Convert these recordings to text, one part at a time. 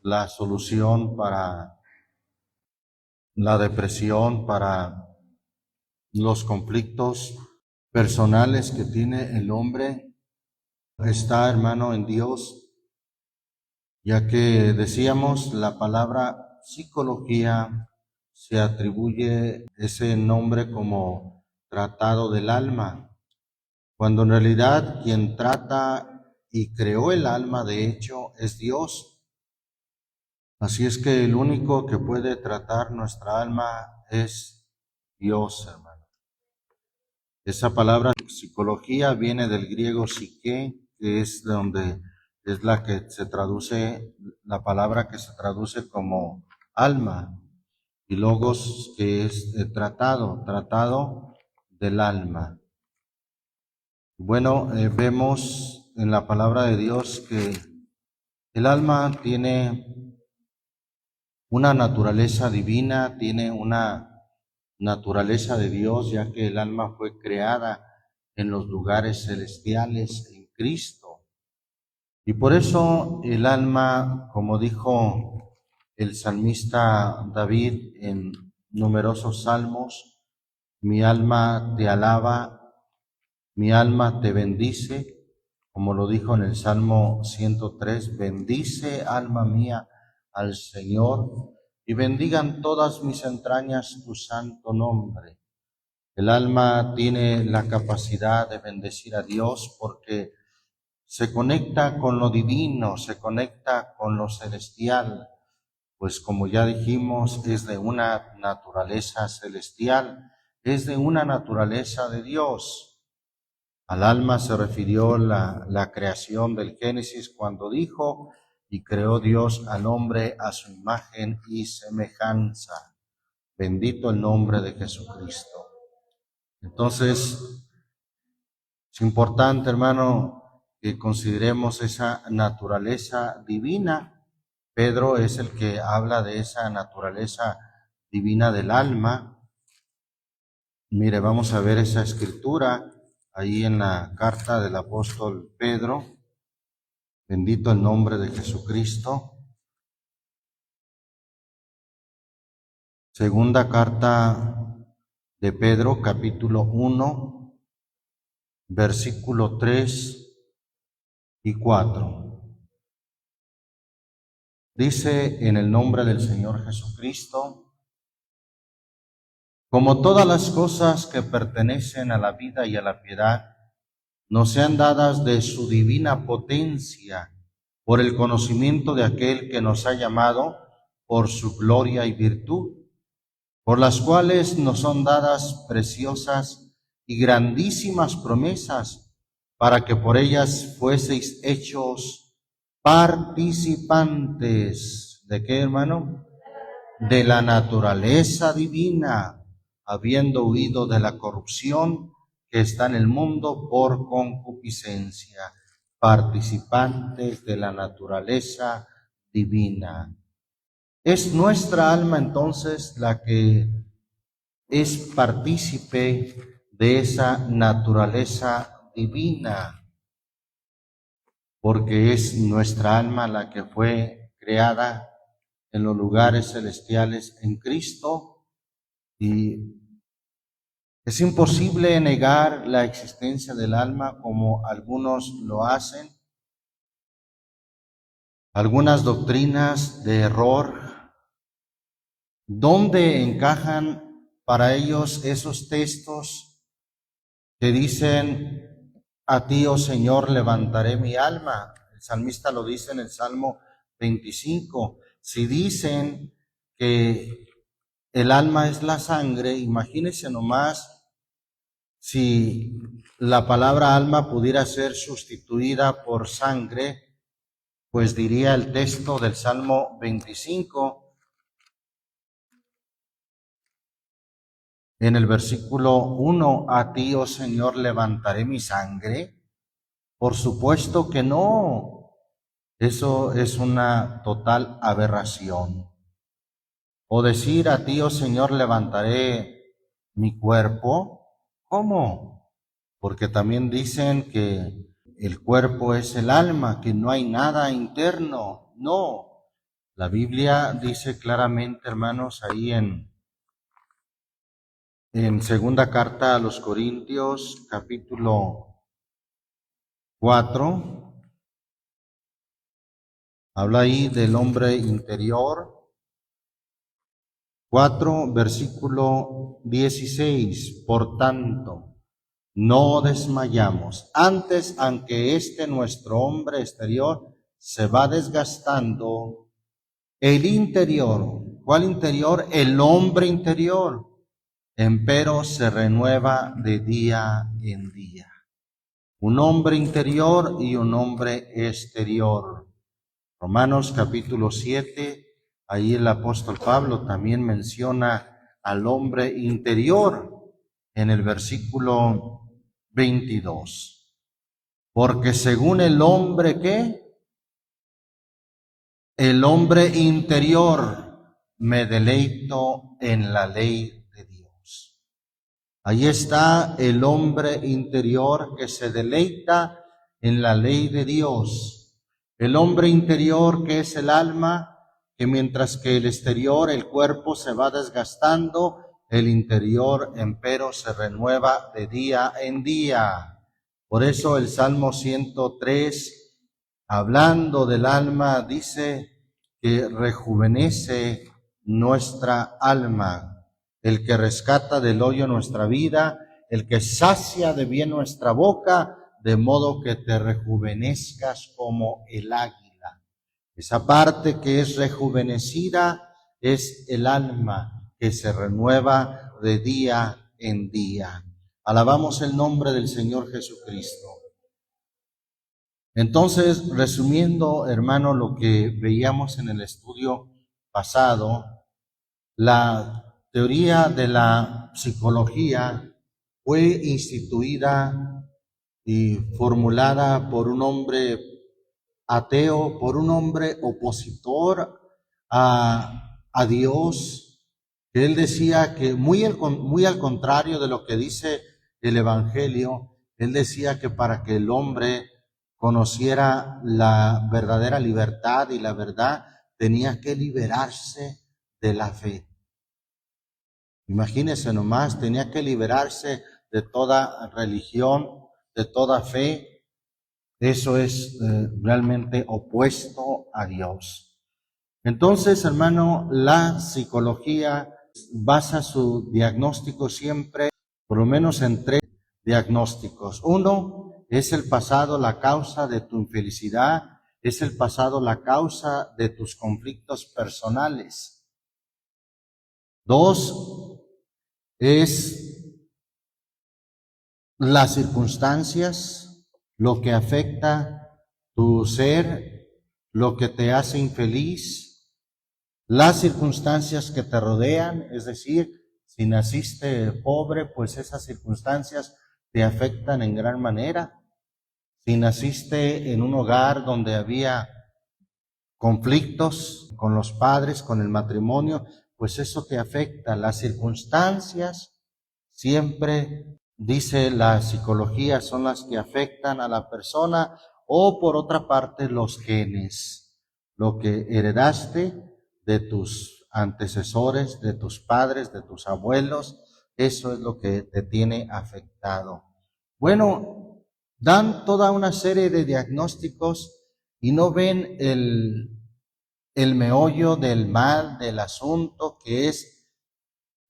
la solución para la depresión, para los conflictos personales que tiene el hombre, está, hermano, en Dios, ya que decíamos la palabra psicología se atribuye ese nombre como tratado del alma, cuando en realidad quien trata y creó el alma de hecho es Dios. Así es que el único que puede tratar nuestra alma es Dios, hermano. Esa palabra psicología viene del griego psique, que es de donde es la que se traduce, la palabra que se traduce como alma, y logos, que es tratado del alma. Bueno, vemos en la palabra de Dios que el alma tiene una naturaleza divina, tiene una naturaleza de Dios, ya que el alma fue creada en los lugares celestiales en Cristo. Y por eso el alma, como dijo el salmista David en numerosos salmos, mi alma te alaba, mi alma te bendice, como lo dijo en el Salmo 103, bendice, alma mía, al Señor, y bendigan todas mis entrañas tu santo nombre. El alma tiene la capacidad de bendecir a Dios porque se conecta con lo divino, se conecta con lo celestial, pues como ya dijimos, es de una naturaleza celestial, es de una naturaleza de Dios. Al alma se refirió la creación del Génesis cuando dijo, y creó Dios al hombre a su imagen y semejanza. Bendito el nombre de Jesucristo. Entonces, es importante, hermano, que consideremos esa naturaleza divina. Pedro es el que habla de esa naturaleza divina del alma. Mire, vamos a ver esa escritura ahí en la carta del apóstol Pedro. Bendito el nombre de Jesucristo. Segunda carta de Pedro, capítulo 1, versículo 3 y 4. Dice en el nombre del Señor Jesucristo, como todas las cosas que pertenecen a la vida y a la piedad, nos sean dadas de su divina potencia, por el conocimiento de aquel que nos ha llamado por su gloria y virtud, por las cuales nos son dadas preciosas y grandísimas promesas, para que por ellas fueseis hechos participantes. ¿De qué, hermano? De la naturaleza divina, habiendo huido de la corrupción que está en el mundo por concupiscencia, participantes de la naturaleza divina. Es nuestra alma entonces la que es partícipe de esa naturaleza divina, porque es nuestra alma la que fue creada en los lugares celestiales en Cristo, y es imposible negar la existencia del alma como algunos lo hacen. Algunas doctrinas de error, ¿dónde encajan para ellos esos textos que dicen, a ti, oh Señor, levantaré mi alma? El salmista lo dice en el Salmo 25. Si dicen que el alma es la sangre, imagínense nomás si la palabra alma pudiera ser sustituida por sangre, pues diría el texto del Salmo 25, en el versículo 1, a ti, oh Señor, levantaré mi sangre. Por supuesto que no. Eso es una total aberración. O decir, a ti, oh Señor, levantaré mi cuerpo. ¿Cómo? Porque también dicen que el cuerpo es el alma, que no hay nada interno. No, La Biblia dice claramente, hermanos, ahí en segunda carta a los Corintios, capítulo 4, habla ahí del hombre interior. 4, versículo 16. Por tanto, no desmayamos. Antes, aunque nuestro hombre exterior se va desgastando, el interior, ¿cuál interior? El hombre interior, empero se renueva de día en día. Un hombre interior y un hombre exterior. Romanos capítulo 7, ahí el apóstol Pablo también menciona al hombre interior en el versículo 22. Porque según el hombre, ¿qué? El hombre interior, me deleito en la ley de Dios. Ahí está el hombre interior que se deleita en la ley de Dios. El hombre interior, que es el alma, que mientras que el exterior, el cuerpo, se va desgastando, el interior, empero, se renueva de día en día. Por eso el Salmo 103, hablando del alma, dice que rejuvenece nuestra alma, el que rescata del hoyo nuestra vida, el que sacia de bien nuestra boca, de modo que te rejuvenezcas como el águila. Esa parte que es rejuvenecida es el alma que se renueva de día en día. Alabamos el nombre del Señor Jesucristo. Entonces, resumiendo, hermano, lo que veíamos en el estudio pasado, la teoría de la psicología fue instituida y formulada por un hombre ateo, por un hombre opositor a Dios, que él decía que muy al contrario de lo que dice el Evangelio, él decía que para que el hombre conociera la verdadera libertad y la verdad, tenía que liberarse de la fe. Imagínense nomás, tenía que liberarse de toda religión, de toda fe. Eso es realmente opuesto a Dios. Entonces, hermano, la psicología basa su diagnóstico siempre, por lo menos en 3 diagnósticos. Uno, es el pasado la causa de tu infelicidad, es el pasado la causa de tus conflictos personales. 2, es las circunstancias, lo que afecta tu ser, lo que te hace infeliz, las circunstancias que te rodean, es decir, si naciste pobre, pues esas circunstancias te afectan en gran manera. Si naciste en un hogar donde había conflictos con los padres, con el matrimonio, pues eso te afecta. Las circunstancias siempre, dice la psicología, son las que afectan a la persona, o por otra parte los genes, lo que heredaste de tus antecesores, de tus padres, de tus abuelos, eso es lo que te tiene afectado. Bueno, dan toda una serie de diagnósticos y no ven el meollo del mal, del asunto, que es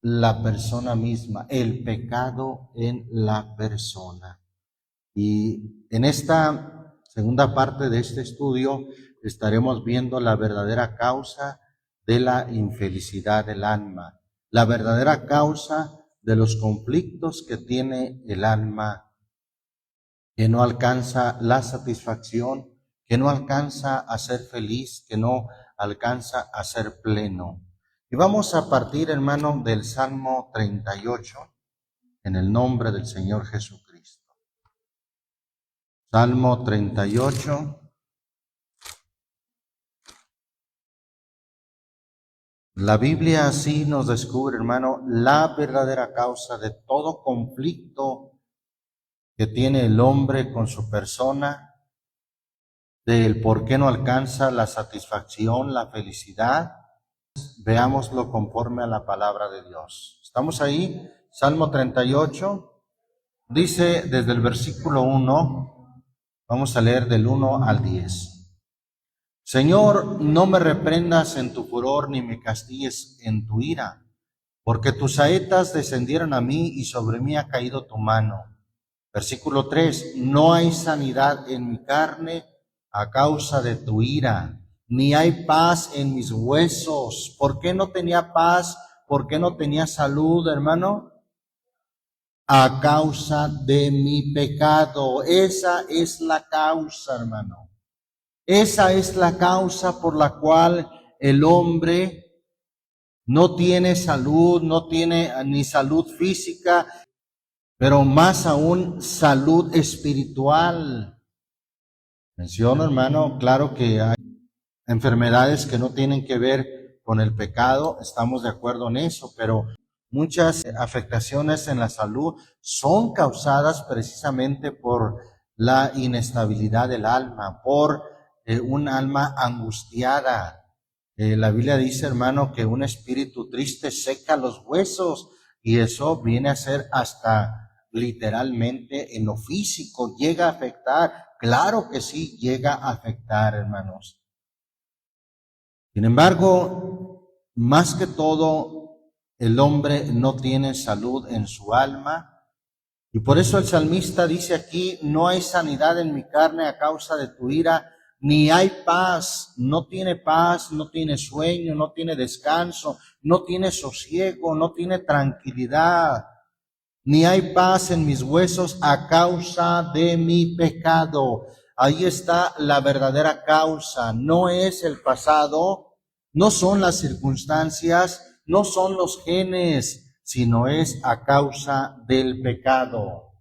la persona misma, el pecado en la persona. Y en esta segunda parte de este estudio estaremos viendo la verdadera causa de la infelicidad del alma, la verdadera causa de los conflictos que tiene el alma, que no alcanza la satisfacción, que no alcanza a ser feliz, que no alcanza a ser pleno. Y vamos a partir, hermano, del Salmo 38, en el nombre del Señor Jesucristo. Salmo 38. La Biblia así nos descubre, hermano, la verdadera causa de todo conflicto que tiene el hombre con su persona, del por qué no alcanza la satisfacción, la felicidad. Veámoslo conforme a la palabra de Dios. ¿Estamos ahí? Salmo 38, dice desde el versículo 1, vamos a leer del 1 al 10. Señor, no me reprendas en tu furor, ni me castigues en tu ira, porque tus saetas descendieron a mí y sobre mí ha caído tu mano. Versículo 3, no hay sanidad en mi carne a causa de tu ira, ni hay paz en mis huesos. ¿Por qué no tenía paz? ¿Por qué no tenía salud, hermano? A causa de mi pecado. Esa es la causa, hermano. Esa es la causa por la cual el hombre no tiene salud, no tiene ni salud física, pero más aún salud espiritual. Menciono, hermano, claro que hay enfermedades que no tienen que ver con el pecado, estamos de acuerdo en eso, pero muchas afectaciones en la salud son causadas precisamente por la inestabilidad del alma, por un alma angustiada. La Biblia dice, hermano, que un espíritu triste seca los huesos, y eso viene a ser hasta literalmente en lo físico, llega a afectar. Claro que sí, llega a afectar, hermanos. Sin embargo, más que todo, el hombre no tiene salud en su alma, y por eso el salmista dice aquí, no hay sanidad en mi carne a causa de tu ira, ni hay paz, no tiene sueño, no tiene descanso, no tiene sosiego, no tiene tranquilidad, ni hay paz en mis huesos a causa de mi pecado. Ahí está la verdadera causa, no es el pasado, no son las circunstancias, no son los genes, sino es a causa del pecado.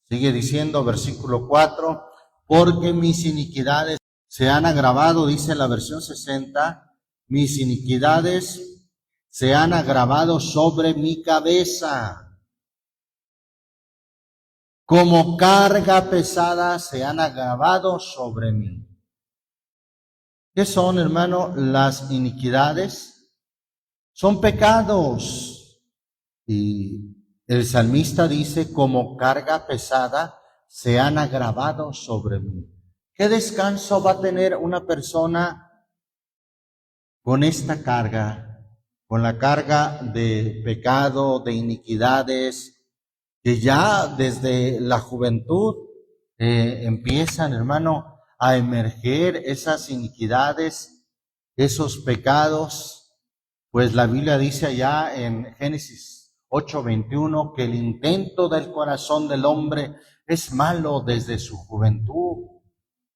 Sigue diciendo versículo 4, porque mis iniquidades se han agravado, dice la versión 60, mis iniquidades se han agravado sobre mi cabeza. Como carga pesada se han agravado sobre mí. ¿Qué son, hermano? Las iniquidades son pecados. Y el salmista dice, como carga pesada se han agravado sobre mí. ¿Qué descanso va a tener una persona con esta carga? Con la carga de pecado, de iniquidades, que ya desde la juventud empiezan, hermano, a emerger esas iniquidades, esos pecados. Pues la Biblia dice allá en Génesis 8:21 que el intento del corazón del hombre es malo desde su juventud.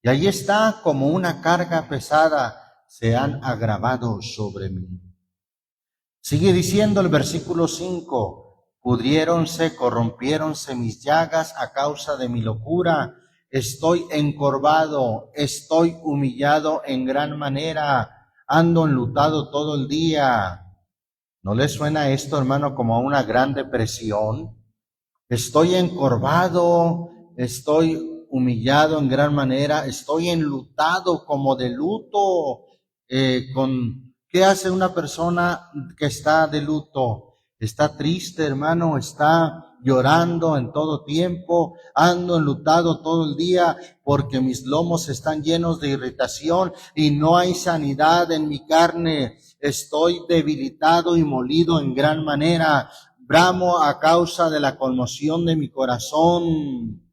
Y ahí está, como una carga pesada, se han agravado sobre mí. Sigue diciendo el versículo 5, pudriéronse, corrompiéronse mis llagas a causa de mi locura. Estoy encorvado, estoy humillado en gran manera, ando enlutado todo el día. ¿No le suena esto, hermano, como a una gran depresión? Estoy encorvado, estoy humillado en gran manera, estoy enlutado como de luto. ¿Qué hace una persona que está de luto? Está triste, hermano, está llorando en todo tiempo, ando enlutado todo el día porque mis lomos están llenos de irritación y no hay sanidad en mi carne. Estoy debilitado y molido en gran manera. Bramo a causa de la conmoción de mi corazón.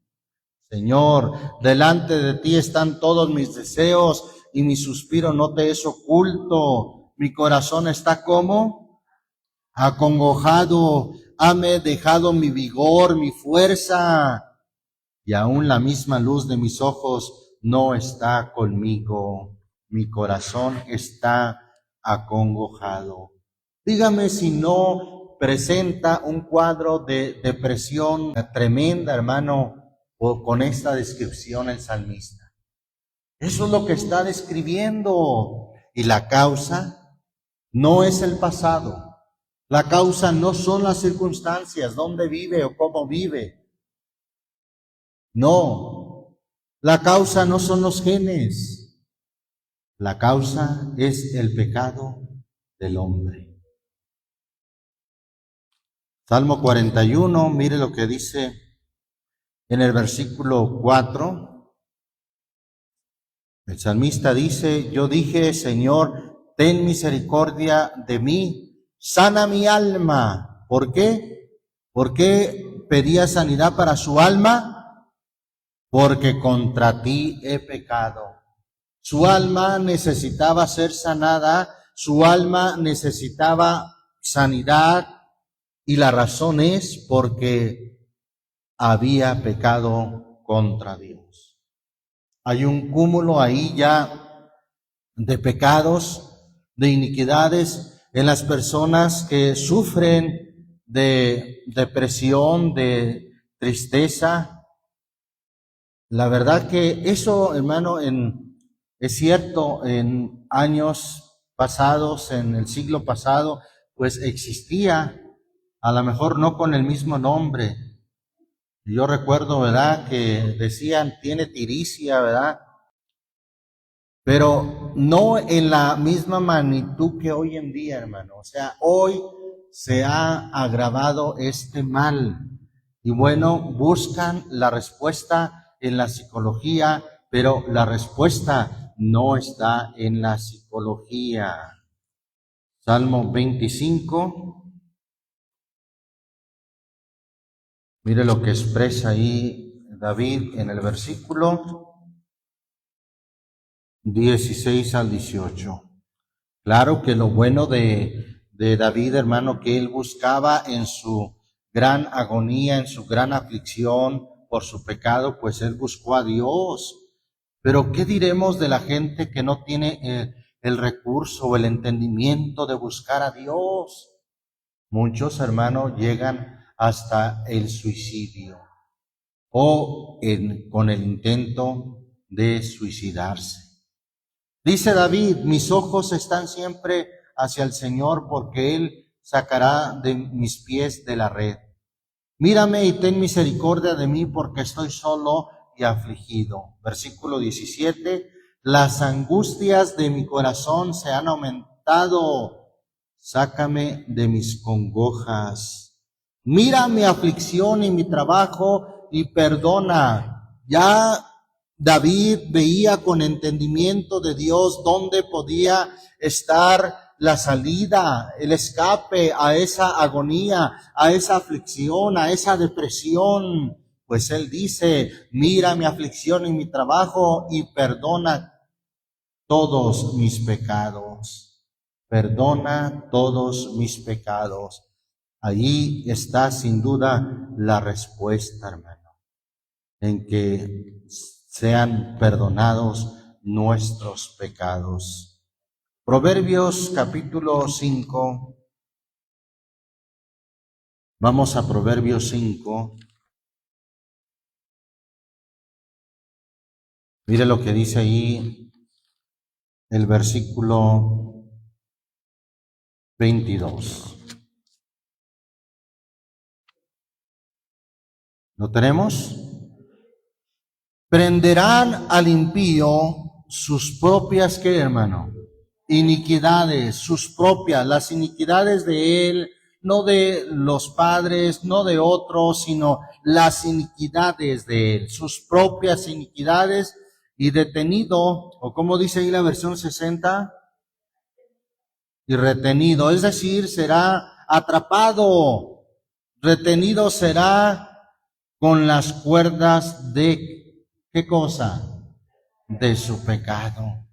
Señor, delante de ti están todos mis deseos y mi suspiro no te es oculto. Mi corazón está como acongojado, hame dejado mi vigor, mi fuerza, y aún la misma luz de mis ojos no está conmigo. Mi corazón está acongojado. Dígame si no presenta un cuadro de depresión tremenda, hermano, o con esta descripción el salmista. Eso es lo que está describiendo. Y la causa no es el pasado. La causa no son las circunstancias, dónde vive o cómo vive. No. La causa no son los genes, la causa es el pecado del hombre. Salmo 41, mire lo que dice en el versículo 4. El salmista dice: yo dije, Señor, ten misericordia de mí, sana mi alma. ¿Por qué? ¿Por qué pedía sanidad para su alma? Porque contra ti he pecado. Su alma necesitaba ser sanada, su alma necesitaba sanidad, y la razón es porque había pecado contra Dios. Hay un cúmulo ahí ya de pecados, de iniquidades en las personas que sufren de depresión, de tristeza. La verdad que eso, hermano, es cierto, en años pasados, en el siglo pasado, pues existía, a lo mejor no con el mismo nombre. Yo recuerdo, ¿verdad?, que decían, tiene tiricia, ¿verdad?, pero no en la misma magnitud que hoy en día, hermano. O sea, hoy se ha agravado este mal. Y bueno, buscan la respuesta en la psicología, pero la respuesta no está en la psicología. Salmo 25. Mire lo que expresa ahí David en el versículo 16 al 18. Claro que lo bueno de David, hermano, que él buscaba en su gran agonía, en su gran aflicción por su pecado, pues él buscó a Dios. Pero ¿qué diremos de la gente que no tiene el recurso o el entendimiento de buscar a Dios? Muchos, hermanos, llegan hasta el suicidio o con el intento de suicidarse. Dice David: mis ojos están siempre hacia el Señor, porque Él sacará de mis pies de la red. Mírame y ten misericordia de mí, porque estoy solo y afligido. Versículo 17. Las angustias de mi corazón se han aumentado. Sácame de mis congojas. Mira mi aflicción y mi trabajo y perdona. Ya David veía con entendimiento de Dios dónde podía estar la salida, el escape a esa agonía, a esa aflicción, a esa depresión. Pues él dice: mira mi aflicción y mi trabajo y perdona todos mis pecados. Perdona todos mis pecados. Allí está sin duda la respuesta, hermano, en que sean perdonados nuestros pecados. Proverbios capítulo 5. Vamos a Proverbios 5. Mire lo que dice ahí el versículo 22. ¿Lo tenemos? Prenderán al impío sus propias, ¿qué, hermano? Iniquidades, sus propias, las iniquidades de él, no de los padres, no de otros, sino las iniquidades de él, sus propias iniquidades, y detenido, o como dice ahí la versión 60, y retenido, es decir, será atrapado, retenido será con las cuerdas de, ¿qué cosa? De su pecado.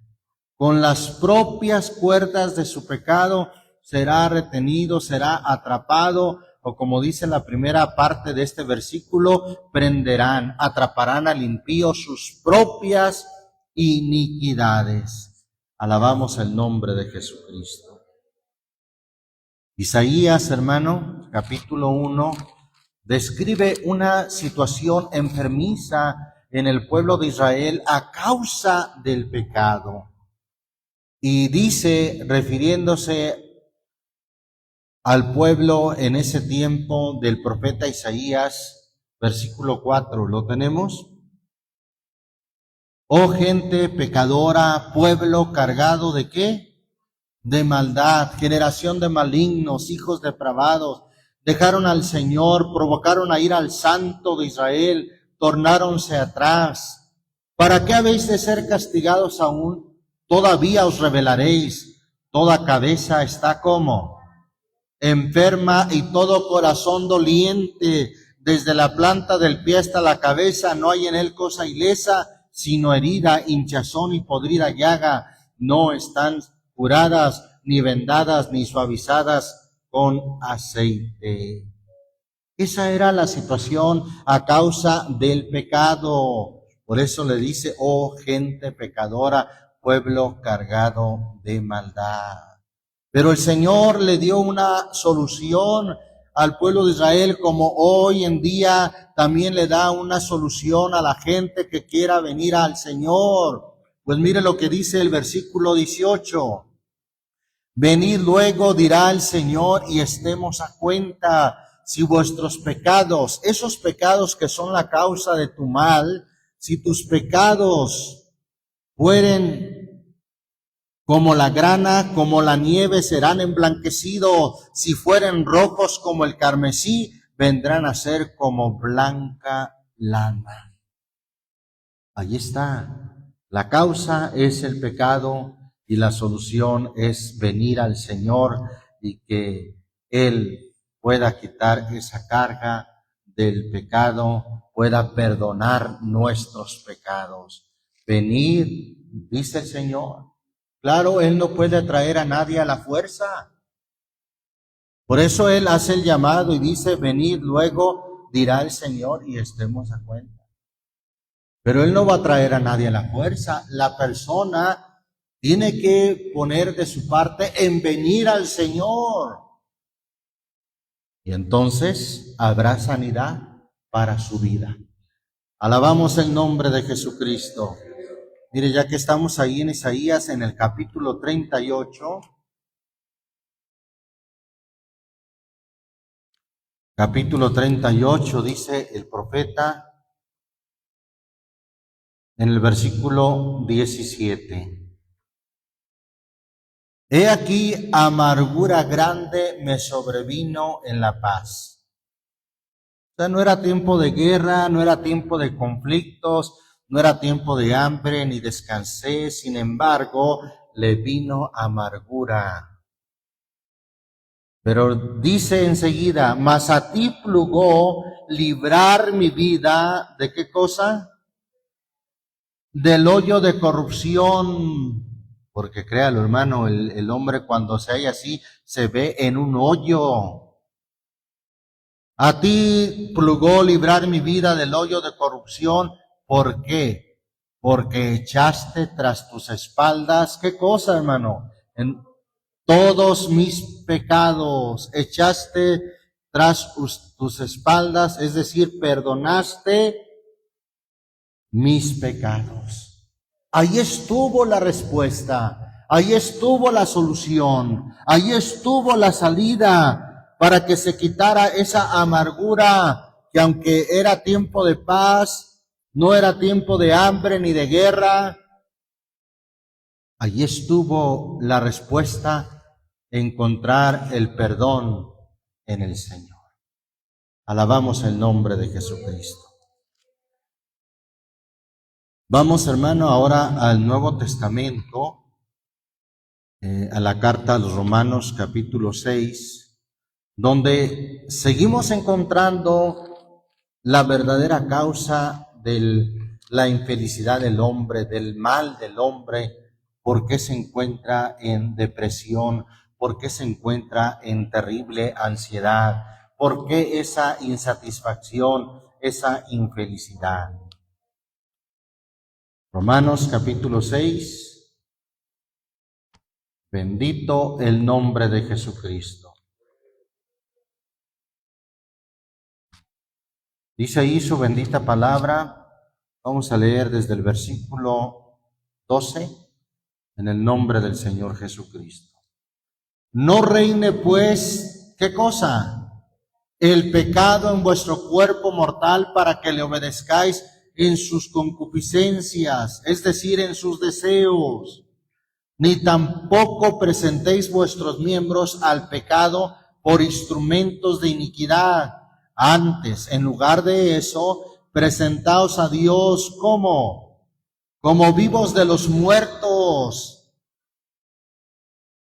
Con las propias cuerdas de su pecado será retenido, será atrapado, o como dice la primera parte de este versículo, prenderán, atraparán al impío sus propias iniquidades. Alabamos el nombre de Jesucristo. Isaías, hermano, capítulo 1, describe una situación enfermiza en el pueblo de Israel a causa del pecado. Y dice, refiriéndose al pueblo en ese tiempo del profeta Isaías, versículo 4, ¿lo tenemos? Oh gente pecadora, pueblo cargado ¿de qué? De maldad, generación de malignos, hijos depravados, dejaron al Señor, provocaron a ir al Santo de Israel, tornáronse atrás. ¿Para qué habéis de ser castigados aún? Todavía os rebelaréis. Toda cabeza está como enferma y todo corazón doliente, desde la planta del pie hasta la cabeza, no hay en él cosa ilesa, sino herida, hinchazón y podrida llaga. No están curadas, ni vendadas, ni suavizadas con aceite. Esa era la situación a causa del pecado. Por eso le dice, oh gente pecadora, pueblo cargado de maldad. Pero el Señor le dio una solución al pueblo de Israel, como hoy en día también le da una solución a la gente que quiera venir al Señor. Pues mire lo que dice el versículo 18. Venid luego, dirá el Señor, y estemos a cuenta. Si vuestros pecados, esos pecados que son la causa de tu mal, si tus pecados fueren como la grana, como la nieve, serán emblanquecidos. Si fueren rojos como el carmesí, vendrán a ser como blanca lana. Ahí está. La causa es el pecado y la solución es venir al Señor y que Él pueda quitar esa carga del pecado, pueda perdonar nuestros pecados. Venid, dice el Señor. Claro, Él no puede atraer a nadie a la fuerza. Por eso Él hace el llamado y dice, venid luego, dirá el Señor, y estemos a cuenta. Pero Él no va a traer a nadie a la fuerza. La persona tiene que poner de su parte en venir al Señor. Y entonces habrá sanidad para su vida. Alabamos el nombre de Jesucristo. Mire, ya que estamos ahí en Isaías, en el capítulo 38, dice el profeta, en el versículo 17. He aquí, amargura grande me sobrevino en la paz. O sea, no era tiempo de guerra, no era tiempo de conflictos, no era tiempo de hambre ni descansé, sin embargo, le vino amargura. Pero dice enseguida, mas a ti plugó librar mi vida, ¿de qué cosa? Del hoyo de corrupción. Porque créalo, hermano, el hombre cuando se halla así, se ve en un hoyo. A ti plugó librar mi vida del hoyo de corrupción. ¿Por qué? Porque echaste tras tus espaldas, ¿qué cosa, hermano? En todos mis pecados, echaste tras tus espaldas, es decir, perdonaste mis pecados. Ahí estuvo la respuesta, ahí estuvo la solución, ahí estuvo la salida para que se quitara esa amargura que aunque era tiempo de paz, no era tiempo de hambre ni de guerra. Allí estuvo la respuesta, encontrar el perdón en el Señor. Alabamos el nombre de Jesucristo. Vamos, hermano, ahora al Nuevo Testamento, a la carta a los Romanos, capítulo 6, donde seguimos encontrando la verdadera causa de la infelicidad del hombre, del mal del hombre. ¿Por qué se encuentra en depresión? ¿Por qué se encuentra en terrible ansiedad? ¿Por qué esa insatisfacción, esa infelicidad? Romanos capítulo 6, bendito el nombre de Jesucristo. Dice ahí su bendita palabra, vamos a leer desde el versículo 12, en el nombre del Señor Jesucristo. No reine pues, ¿qué cosa? El pecado en vuestro cuerpo mortal para que le obedezcáis en sus concupiscencias, es decir, en sus deseos, ni tampoco presentéis vuestros miembros al pecado por instrumentos de iniquidad. Antes, en lugar de eso, presentaos a Dios como vivos de los muertos.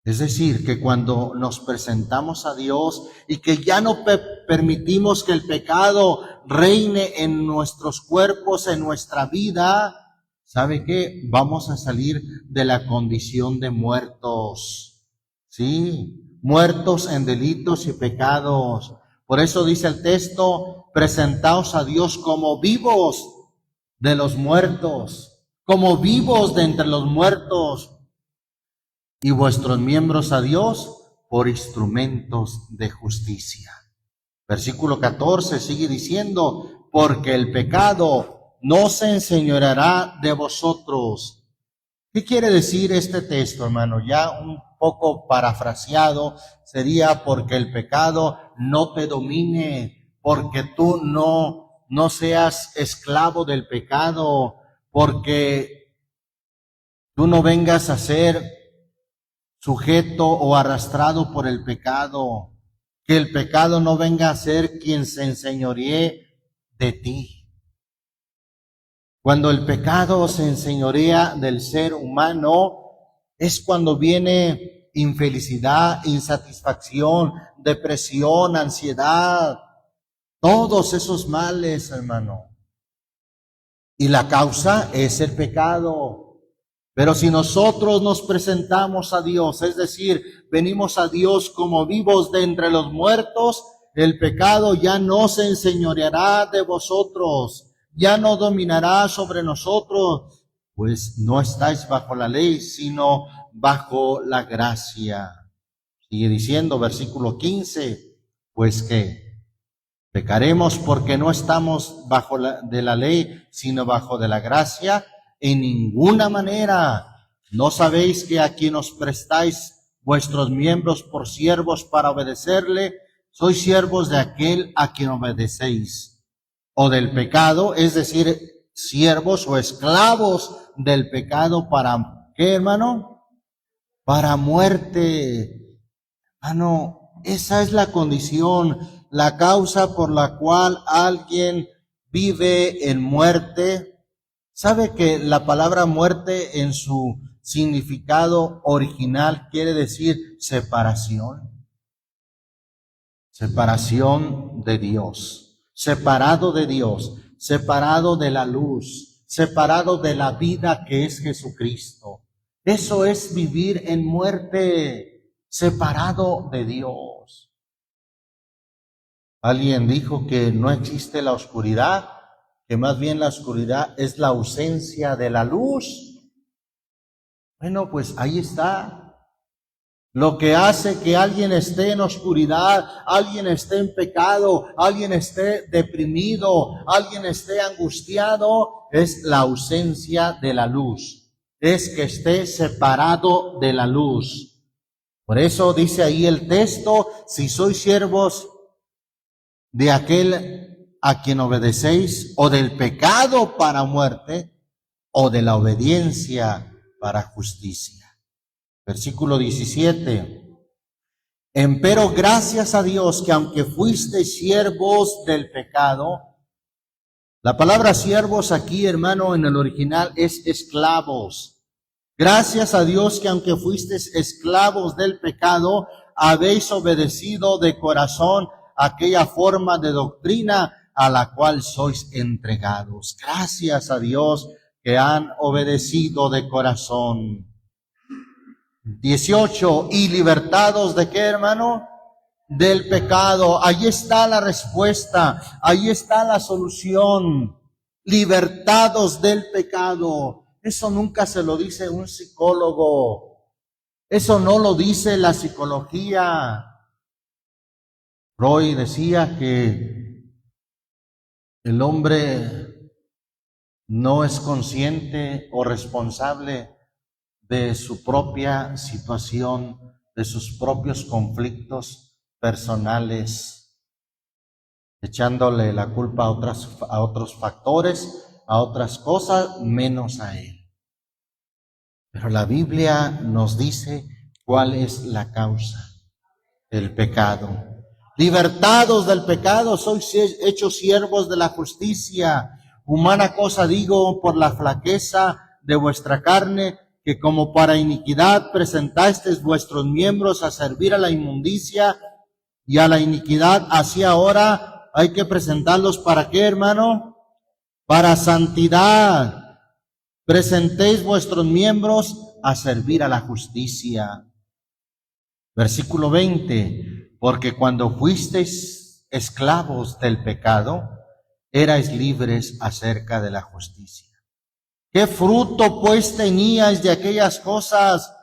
Es decir, que cuando nos presentamos a Dios y que ya no permitimos que el pecado reine en nuestros cuerpos, en nuestra vida, ¿sabe qué? Vamos a salir de la condición de muertos, ¿sí? Muertos en delitos y pecados. Por eso dice el texto, presentaos a Dios como vivos de los muertos, como vivos de entre los muertos, y vuestros miembros a Dios por instrumentos de justicia. Versículo 14 sigue diciendo, porque el pecado no se enseñoreará de vosotros. ¿Qué quiere decir este texto, hermano? Ya un poco parafraseado, sería porque el pecado no te domine, porque tú no seas esclavo del pecado, porque tú no vengas a ser sujeto o arrastrado por el pecado, que el pecado no venga a ser quien se enseñoree de ti. Cuando el pecado se enseñorea del ser humano, es cuando viene infelicidad, insatisfacción, depresión, ansiedad, todos esos males, hermano. Y la causa es el pecado. Pero si nosotros nos presentamos a Dios, es decir, venimos a Dios como vivos de entre los muertos, el pecado ya no se enseñoreará de vosotros, ya no dominará sobre nosotros, pues no estáis bajo la ley, sino bajo la gracia. Sigue diciendo, versículo 15, pues que pecaremos porque no estamos bajo de la ley, sino bajo de la gracia. En ninguna manera. ¿No sabéis que a quien os prestáis vuestros miembros por siervos para obedecerle, sois siervos de aquel a quien obedecéis? O del pecado, es decir, siervos o esclavos del pecado, ¿para qué, hermano? Para muerte. Hermano, esa es la condición, la causa por la cual alguien vive en muerte. ¿Sabe que la palabra muerte en su significado original quiere decir separación? Separación de Dios, separado de Dios, separado de la luz, separado de la vida que es Jesucristo. Eso es vivir en muerte, separado de Dios. Alguien dijo que no existe la oscuridad, que más bien la oscuridad es la ausencia de la luz. Bueno, pues ahí está. Lo que hace que alguien esté en oscuridad, alguien esté en pecado, alguien esté deprimido, alguien esté angustiado, es la ausencia de la luz. Es que esté separado de la luz. Por eso dice ahí el texto, si sois siervos de aquel a quien obedecéis, o del pecado para muerte, o de la obediencia para justicia. Versículo 17. Empero gracias a Dios que aunque fuisteis siervos del pecado, la palabra siervos aquí, hermano, en el original es esclavos. Gracias a Dios que aunque fuisteis esclavos del pecado, habéis obedecido de corazón aquella forma de doctrina a la cual sois entregados. Gracias a Dios que han obedecido de corazón. 18. ¿Y libertados de qué, hermano? Del pecado. Ahí está la respuesta, ahí está la solución. Libertados del pecado. Eso nunca se lo dice un psicólogo. Eso no lo dice la psicología. Freud decía que el hombre no es consciente o responsable de su propia situación, de sus propios conflictos personales, echándole la culpa a otros factores a otras cosas menos a Él. Pero la Biblia nos dice cuál es la causa: el pecado. Libertados del pecado, sois hechos siervos de la justicia. Humana cosa digo, por la flaqueza de vuestra carne, que como para iniquidad presentasteis vuestros miembros a servir a la inmundicia y a la iniquidad, así ahora hay que presentarlos ¿para qué, hermano? Para santidad. Presentéis vuestros miembros a servir a la justicia. Versículo 20, porque cuando fuisteis esclavos del pecado, erais libres acerca de la justicia. ¿Qué fruto pues teníais de aquellas cosas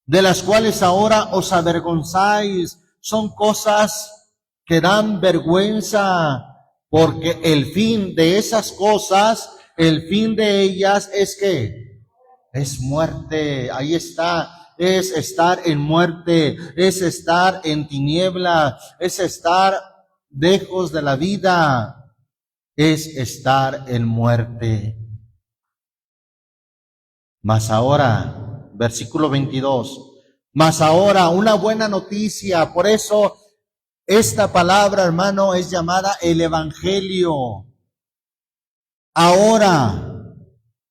de las cuales ahora os avergonzáis? Son cosas que dan vergüenza, porque el fin de esas cosas, el fin de ellas es que es muerte. Ahí está, es estar en muerte, es estar en tiniebla, es estar lejos de la vida, es estar en muerte. Mas ahora, versículo 22, mas ahora una buena noticia. Por eso esta palabra, hermano, es llamada el Evangelio. Ahora,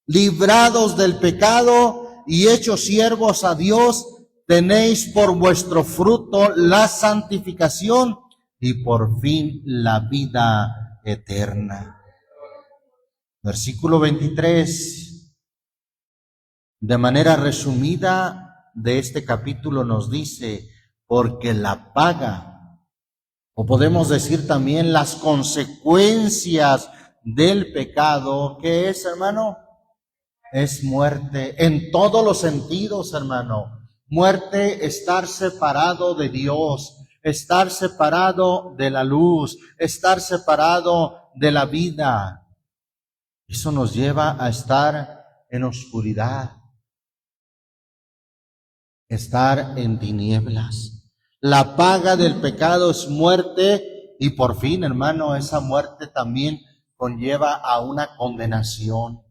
librados del pecado y hechos siervos a Dios, tenéis por vuestro fruto la santificación y por fin la vida eterna. Versículo 23. De manera resumida de este capítulo nos dice, porque la paga, o podemos decir también las consecuencias del pecado, ¿qué es, hermano? Es muerte en todos los sentidos, hermano. Muerte, estar separado de Dios, estar separado de la luz, estar separado de la vida. Eso nos lleva a estar en oscuridad, estar en tinieblas. La paga del pecado es muerte y por fin, hermano, esa muerte también conlleva a una condenación.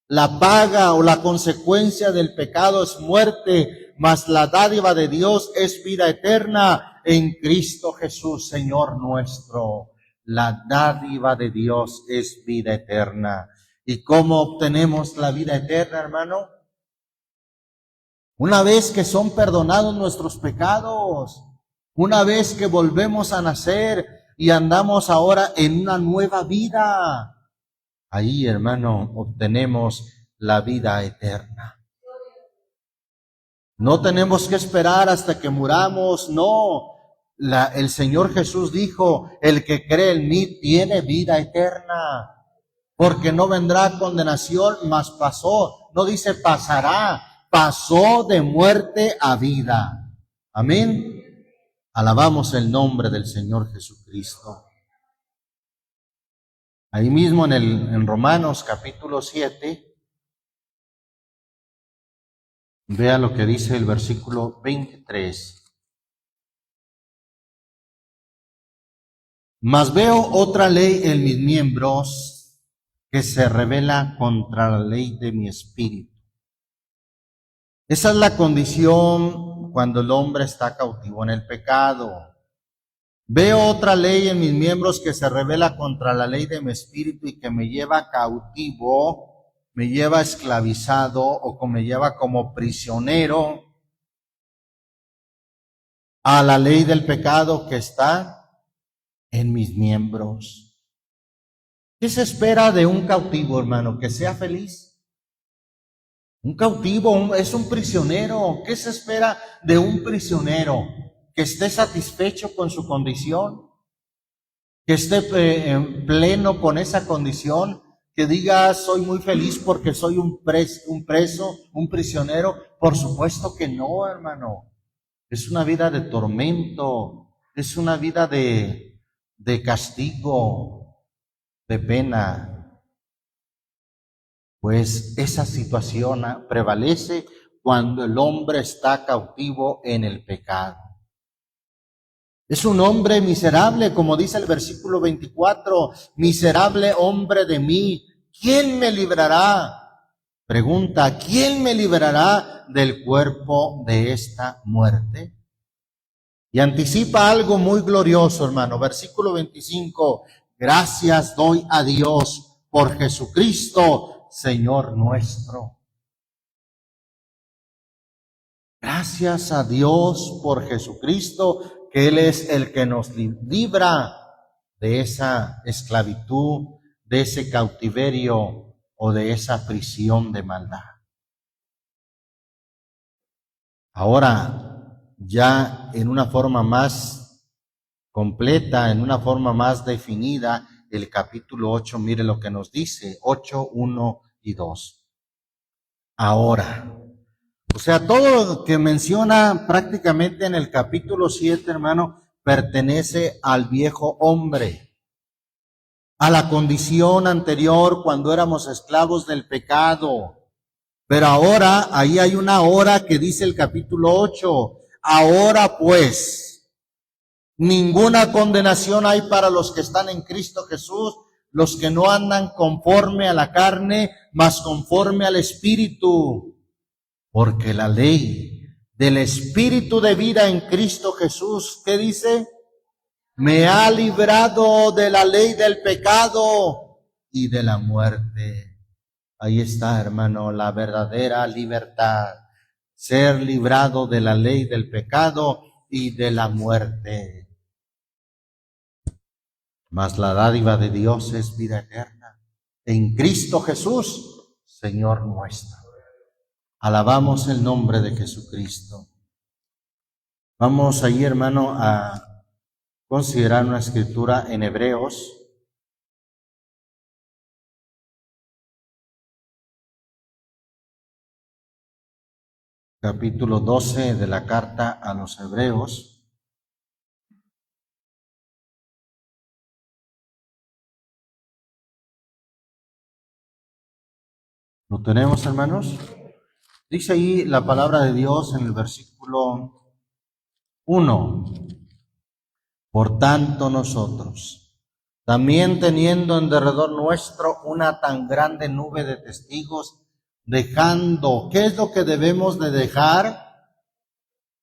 La paga o la consecuencia del pecado es muerte, mas la dádiva de Dios es vida eterna en Cristo Jesús, Señor nuestro. La dádiva de Dios es vida eterna. ¿Y cómo obtenemos la vida eterna, hermano? Una vez que son perdonados nuestros pecados, una vez que volvemos a nacer y andamos ahora en una nueva vida, ahí, hermano, obtenemos la vida eterna. No tenemos que esperar hasta que muramos, no. El Señor Jesús dijo, el que cree en mí tiene vida eterna, porque no vendrá condenación, mas pasó, no dice pasará, pasó de muerte a vida. Amén. Alabamos el nombre del Señor Jesucristo. Ahí mismo en Romanos capítulo 7, vea lo que dice el versículo 23. Mas veo otra ley en mis miembros que se rebela contra la ley de mi espíritu. Esa es la condición cuando el hombre está cautivo en el pecado. Veo otra ley en mis miembros que se rebela contra la ley de mi espíritu y que me lleva cautivo, me lleva esclavizado o que me lleva como prisionero a la ley del pecado que está en mis miembros. ¿Qué se espera de un cautivo, hermano? ¿Que sea feliz? Un cautivo es un prisionero. ¿Qué se espera de un prisionero? Que esté satisfecho con su condición, que esté en pleno con esa condición, que diga soy muy feliz porque soy un preso, un prisionero. Por supuesto que no, hermano. Es una vida de tormento, es una vida de castigo, de pena. Pues esa situación prevalece cuando el hombre está cautivo en el pecado. Es un hombre miserable, como dice el versículo 24, miserable hombre de mí, ¿quién me librará? Pregunta, ¿quién me librará del cuerpo de esta muerte? Y anticipa algo muy glorioso, hermano. Versículo 25. Gracias doy a Dios por Jesucristo, Señor nuestro. Gracias a Dios por Jesucristo, que Él es el que nos libra de esa esclavitud, de ese cautiverio o de esa prisión de maldad. Ahora, ya en una forma más completa, en una forma más definida, el capítulo 8, mire lo que nos dice, 8, 1 y 2. Ahora, o sea, todo lo que menciona prácticamente en el capítulo 7, hermano, pertenece al viejo hombre, a la condición anterior cuando éramos esclavos del pecado. Pero ahora, ahí hay una hora que dice el capítulo 8, ahora pues, ninguna condenación hay para los que están en Cristo Jesús, los que no andan conforme a la carne, mas conforme al Espíritu. Porque la ley del Espíritu de vida en Cristo Jesús, ¿qué dice? Me ha librado de la ley del pecado y de la muerte. Ahí está, hermano, la verdadera libertad. Ser librado de la ley del pecado y de la muerte. Mas la dádiva de Dios es vida eterna en Cristo Jesús, Señor nuestro. Alabamos el nombre de Jesucristo. Vamos ahí, hermano, a considerar una escritura en Hebreos. Capítulo 12 de la carta a los Hebreos. ¿Lo tenemos, hermanos? Dice ahí la palabra de Dios en el versículo 1. Por tanto nosotros, también teniendo en derredor nuestro una tan grande nube de testigos, dejando, ¿qué es lo que debemos de dejar?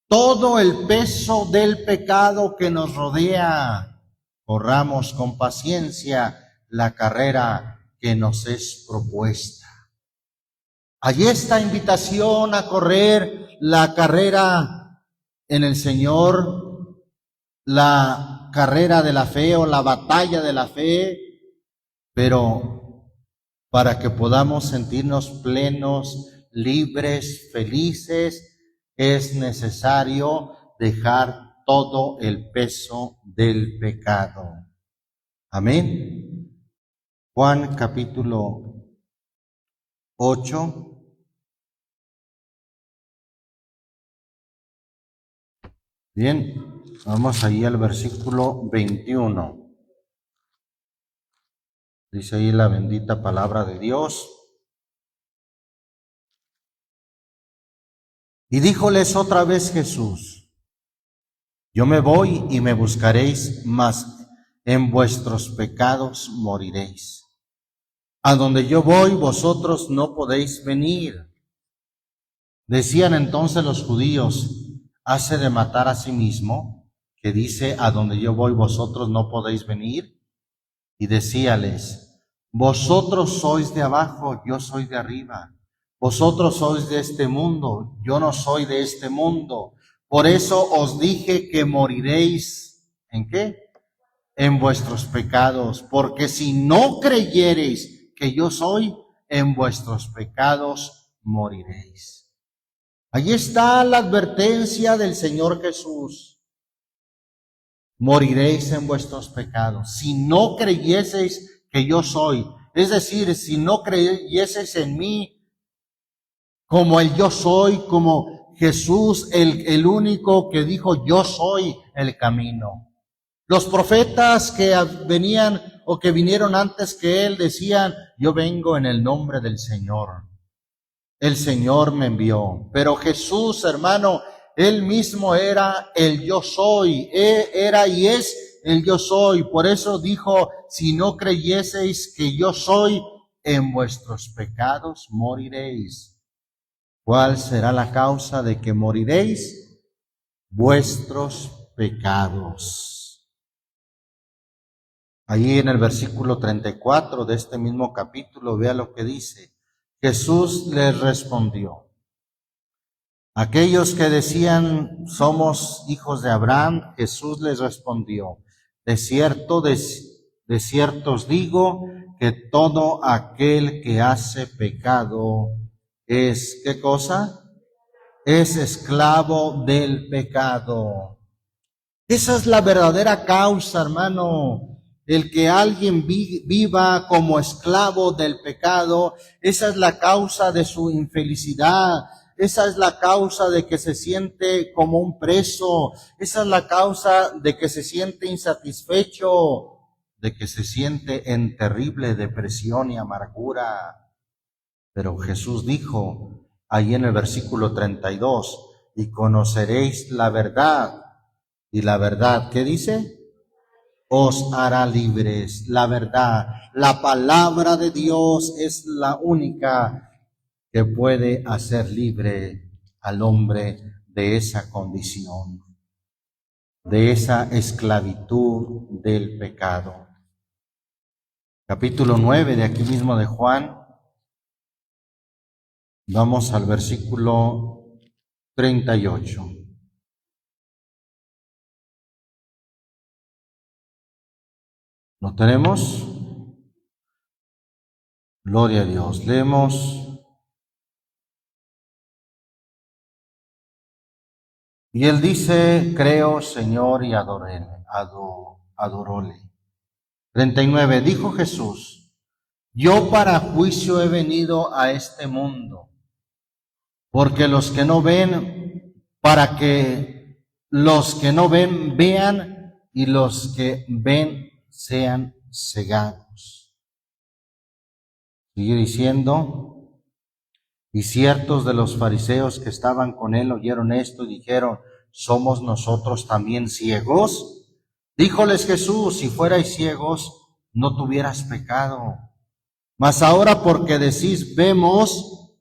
Todo el peso del pecado que nos rodea, corramos con paciencia la carrera que nos es propuesta. Allí esta invitación a correr la carrera en el Señor, la carrera de la fe o la batalla de la fe, pero para que podamos sentirnos plenos, libres, felices, es necesario dejar todo el peso del pecado. Amén. Juan capítulo 8. Bien, vamos ahí al versículo 21. Dice ahí la bendita palabra de Dios. Y díjoles otra vez Jesús: yo me voy y me buscaréis, mas en vuestros pecados moriréis. A donde yo voy, vosotros no podéis venir. Decían entonces los judíos: ¿hace de matar a sí mismo, que dice, a donde yo voy, vosotros no podéis venir? Y decíales: vosotros sois de abajo, yo soy de arriba. Vosotros sois de este mundo, yo no soy de este mundo. Por eso os dije que moriréis. ¿En qué? En vuestros pecados. Porque si no creyereis que yo soy, en vuestros pecados moriréis. Allí está la advertencia del Señor Jesús. Moriréis en vuestros pecados. Si no creyeseis que yo soy, es decir, si no creyeseis en mí como el yo soy, como Jesús, el único que dijo yo soy el camino. Los profetas que venían o que vinieron antes que él decían: yo vengo en el nombre del Señor. El Señor me envió. Pero Jesús, hermano, él mismo era el yo soy. Él era y es el yo soy. Por eso dijo: si no creyeseis que yo soy, en vuestros pecados moriréis. ¿Cuál será la causa de que moriréis? Vuestros pecados. Allí en el versículo 34 de este mismo capítulo, vea lo que dice. Jesús les respondió. Aquellos que decían, somos hijos de Abraham, Jesús les respondió, de cierto os digo, que todo aquel que hace pecado es, ¿qué cosa? Es esclavo del pecado. Esa es la verdadera causa, hermano. El que alguien viva como esclavo del pecado, esa es la causa de su infelicidad. Esa es la causa de que se siente como un preso. Esa es la causa de que se siente insatisfecho, de que se siente en terrible depresión y amargura. Pero Jesús dijo ahí en el versículo 32, y conoceréis la verdad. Y la verdad, ¿qué dice? Os hará libres. La verdad, la palabra de Dios es la única que puede hacer libre al hombre de esa condición, de esa esclavitud del pecado. Capítulo 9 de aquí mismo de Juan. Vamos al versículo 38. ¿Lo tenemos? Gloria a Dios. Leemos. Y él dice, creo, Señor, y adoróle. 39. Dijo Jesús, yo para juicio he venido a este mundo, porque los que no ven, para que los que no ven vean, y los que ven sean cegados. Sigue diciendo, y ciertos de los fariseos que estaban con él oyeron esto y dijeron, ¿somos nosotros también ciegos? Díjoles Jesús, si fuerais ciegos, no tuvieras pecado. Mas ahora porque decís, vemos,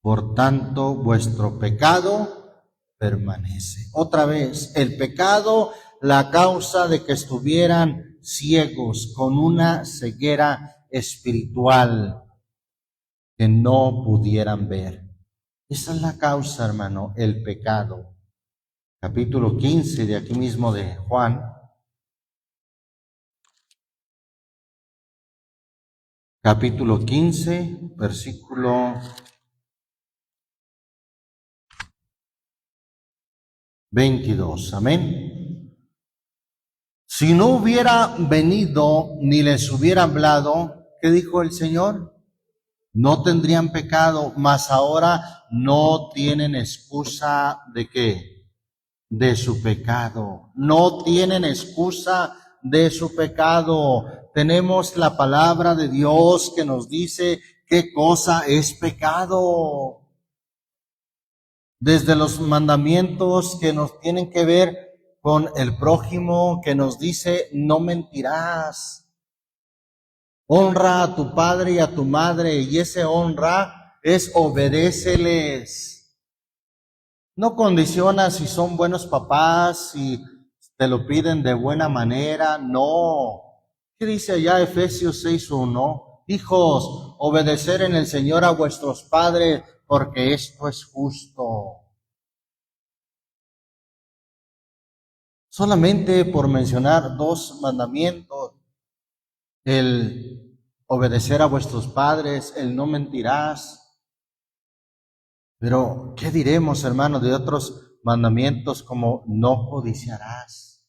por tanto vuestro pecado permanece. Otra vez, el pecado, la causa de que estuvieran ciegos, con una ceguera espiritual, que no pudieran ver. Esa es la causa, hermano, el pecado. Capítulo 15 de aquí mismo de Juan. Capítulo 15, versículo 22. Amén. Si no hubiera venido ni les hubiera hablado, ¿qué dijo el Señor? No tendrían pecado, mas ahora no tienen excusa de qué, de su pecado. No tienen excusa de su pecado. Tenemos la palabra de Dios que nos dice qué cosa es pecado. Desde los mandamientos que nos tienen que ver con el prójimo, que nos dice no mentirás. Honra a tu padre y a tu madre, y ese honra es obedéceles. No condiciona si son buenos papás, si te lo piden de buena manera, no. ¿Qué dice allá Efesios 6:1? Hijos, obedecer en el Señor a vuestros padres, porque esto es justo. Solamente por mencionar dos mandamientos, el obedecer a vuestros padres, el no mentirás. Pero, ¿qué diremos, hermano, de otros mandamientos como no codiciarás?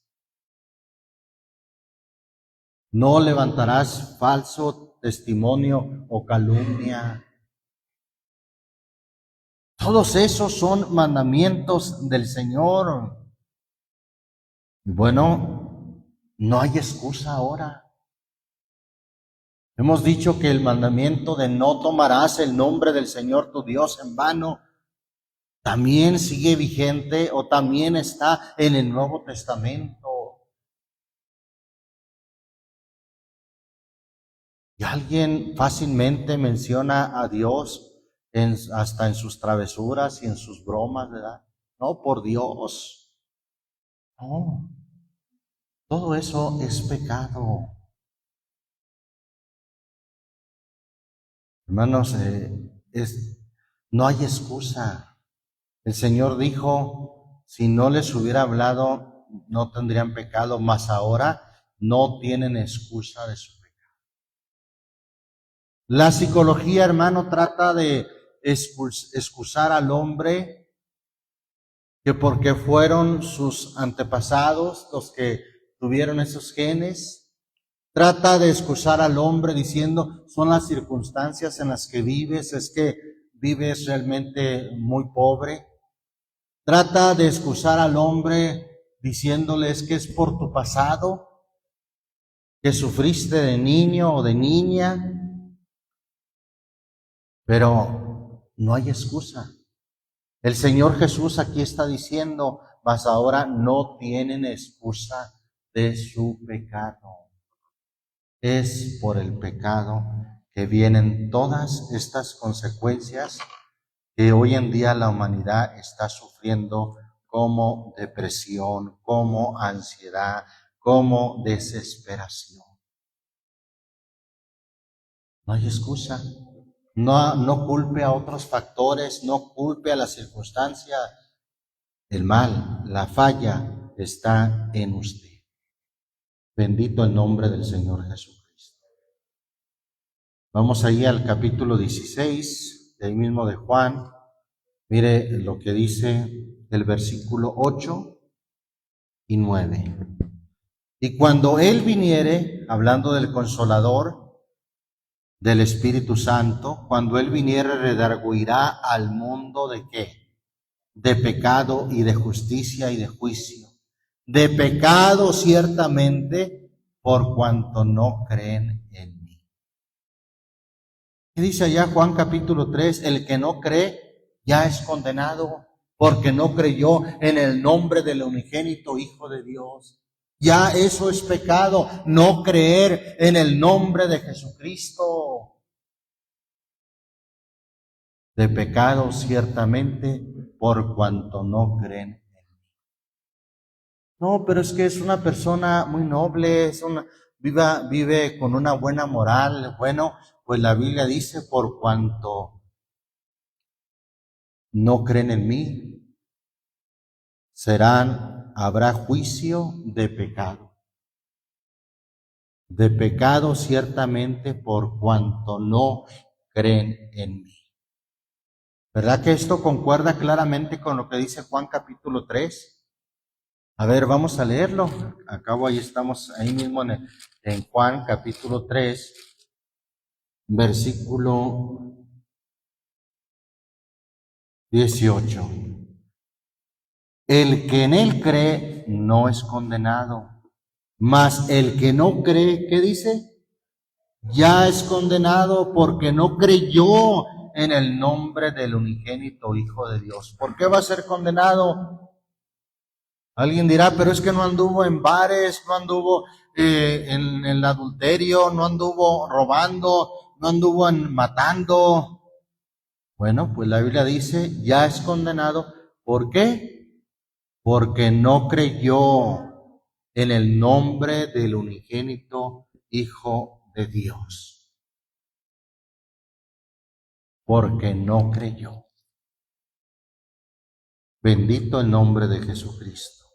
No levantarás falso testimonio o calumnia. Todos esos son mandamientos del Señor. Y bueno, no hay excusa ahora. Hemos dicho que el mandamiento de no tomarás el nombre del Señor tu Dios en vano también sigue vigente o también está en el Nuevo Testamento. Y alguien fácilmente menciona a Dios hasta en sus travesuras y en sus bromas, ¿verdad? No, por Dios. No, todo eso es pecado. Hermanos, no hay excusa. El Señor dijo, si no les hubiera hablado, no tendrían pecado, mas ahora no tienen excusa de su pecado. La psicología, hermano, trata de excusar al hombre que porque fueron sus antepasados los que tuvieron esos genes. Trata de excusar al hombre diciendo, son las circunstancias en las que vives, es que vives realmente muy pobre. Trata de excusar al hombre diciéndoles que es por tu pasado, que sufriste de niño o de niña, pero no hay excusa. El Señor Jesús aquí está diciendo, mas ahora no tienen excusa de su pecado. Es por el pecado que vienen todas estas consecuencias que hoy en día la humanidad está sufriendo, como depresión, como ansiedad, como desesperación. No hay excusa. No culpe a otros factores, no culpe a la circunstancia. El mal, la falla está en usted. Bendito el nombre del Señor Jesucristo. Vamos ahí al capítulo 16, de ahí mismo de Juan. Mire lo que dice el versículo 8 y 9. Y cuando Él viniere, hablando del Consolador, del Espíritu Santo, cuando Él viniere, redarguirá al mundo ¿de qué? De pecado y de justicia y de juicio. De pecado ciertamente, por cuanto no creen en mí. ¿Qué dice allá Juan capítulo 3? El que no cree ya es condenado, porque no creyó en el nombre del unigénito Hijo de Dios. Ya eso es pecado, no creer en el nombre de Jesucristo. De pecado ciertamente, por cuanto no creen en mí. No, pero es que es una persona muy noble, vive con una buena moral. Bueno, pues la Biblia dice, por cuanto no creen en mí, habrá juicio de pecado. De pecado ciertamente, por cuanto no creen en mí. ¿Verdad que esto concuerda claramente con lo que dice Juan capítulo 3? A ver, vamos a leerlo. Acabo, ahí estamos, ahí mismo en Juan capítulo 3, versículo 18. El que en él cree no es condenado, mas el que no cree, ¿qué dice? Ya es condenado porque no creyó en el nombre del unigénito Hijo de Dios. ¿Por qué va a ser condenado? Alguien dirá, pero es que no anduvo en bares, no anduvo en el adulterio, no anduvo robando, no anduvo matando. Bueno, pues la Biblia dice, ya es condenado. ¿Por qué? Porque no creyó en el nombre del unigénito Hijo de Dios. Porque no creyó. Bendito el nombre de Jesucristo.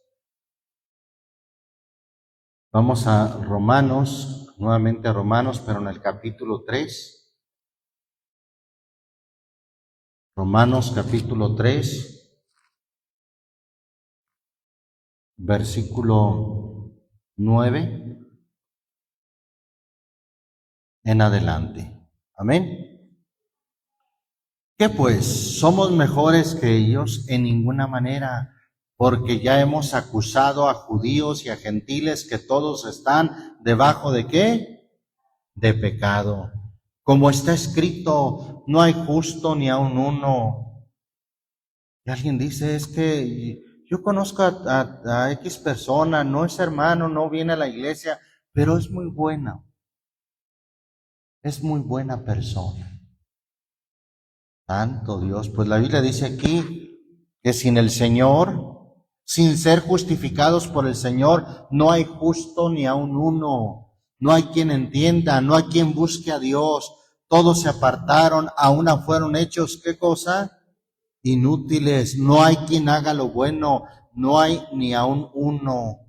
Vamos a Romanos, nuevamente a Romanos, pero en el capítulo 3. Romanos capítulo 3, versículo 9 en adelante. Amén. ¿Qué pues? ¿Somos mejores que ellos? En ninguna manera, porque ya hemos acusado a judíos y a gentiles que todos están debajo ¿de qué? De pecado. Como está escrito, no hay justo ni aun uno. Y alguien dice, es que yo conozco a X persona, no es hermano, no viene a la iglesia, pero es muy buena. es muy buena persona. Santo Dios, pues la Biblia dice aquí que sin el Señor, sin ser justificados por el Señor, no hay justo ni aun uno. No hay quien entienda, no hay quien busque a Dios. Todos se apartaron, a una fueron hechos, ¿qué cosa? Inútiles. No hay quien haga lo bueno, no hay ni aun uno.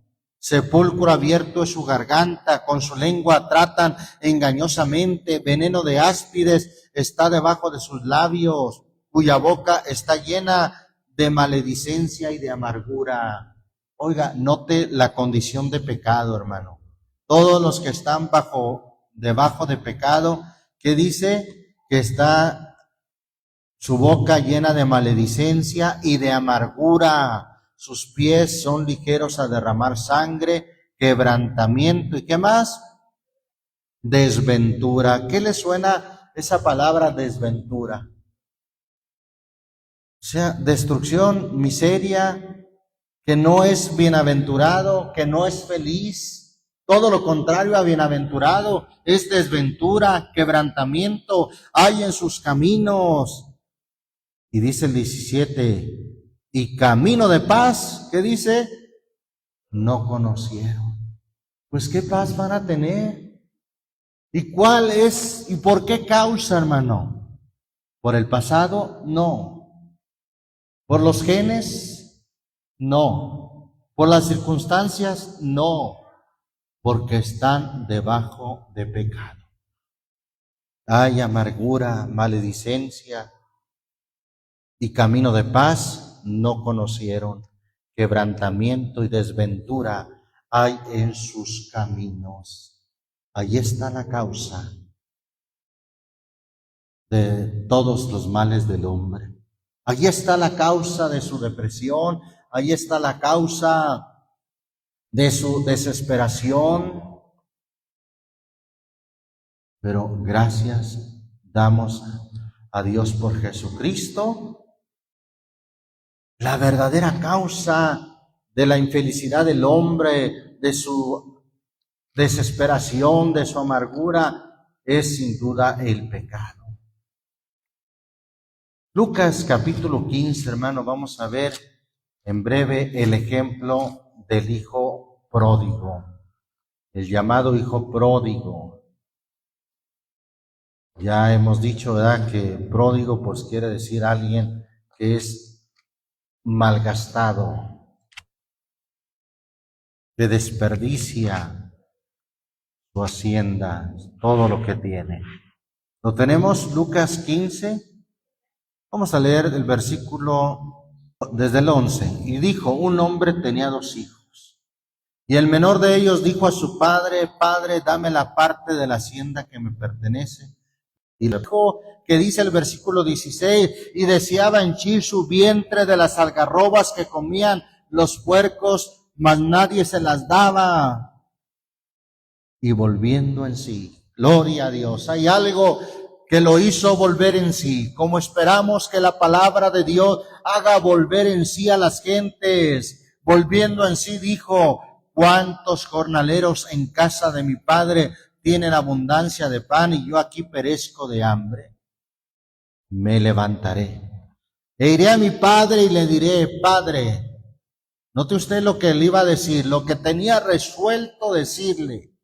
Sepulcro abierto es su garganta, con su lengua tratan engañosamente, veneno de áspides está debajo de sus labios, cuya boca está llena de maledicencia y de amargura. Oiga, note la condición de pecado, hermano. Todos los que están debajo de pecado, ¿qué dice? Que está su boca llena de maledicencia y de amargura. Sus pies son ligeros a derramar sangre, quebrantamiento. ¿Y qué más? Desventura. ¿Qué le suena esa palabra desventura? O sea, destrucción, miseria, que no es bienaventurado, que no es feliz. Todo lo contrario a bienaventurado es desventura, quebrantamiento, hay en sus caminos. Y dice el 17, y camino de paz, ¿qué dice? No conocieron. Pues ¿qué paz van a tener? ¿Y cuál es? ¿Y por qué causa, hermano? ¿Por el pasado? No. ¿Por los genes? No. ¿Por las circunstancias? No. Porque están debajo de pecado. Hay amargura, maledicencia, y camino de paz no conocieron. Quebrantamiento y desventura hay en sus caminos. Allí está la causa de todos los males del hombre. Allí está la causa de su depresión. Allí está la causa de su desesperación. Pero gracias damos a Dios por Jesucristo, la verdadera causa de la infelicidad del hombre, de su desesperación, de su amargura, es sin duda el pecado. Lucas capítulo 15, hermano, vamos a ver en breve el ejemplo del hijo pródigo, el llamado hijo pródigo. Ya hemos dicho, ¿verdad?, que pródigo pues quiere decir alguien que es malgastado, que desperdicia su hacienda, todo lo que tiene. Lo tenemos, Lucas 15. Vamos a leer el versículo desde el 11. Y dijo, un hombre tenía 2 hijos. Y el menor de ellos dijo a su padre, Padre, dame la parte de la hacienda que me pertenece. Y le dijo, que dice el versículo 16, y deseaba henchir su vientre de las algarrobas que comían los puercos, mas nadie se las daba. Y volviendo en sí, gloria a Dios, hay algo que lo hizo volver en sí, como esperamos que la palabra de Dios haga volver en sí a las gentes. Volviendo en sí dijo, ¿cuántos jornaleros en casa de mi padre tienen abundancia de pan y yo aquí perezco de hambre? Me levantaré e iré a mi padre y le diré, Padre, note usted lo que le iba a decir, lo que tenía resuelto decirle,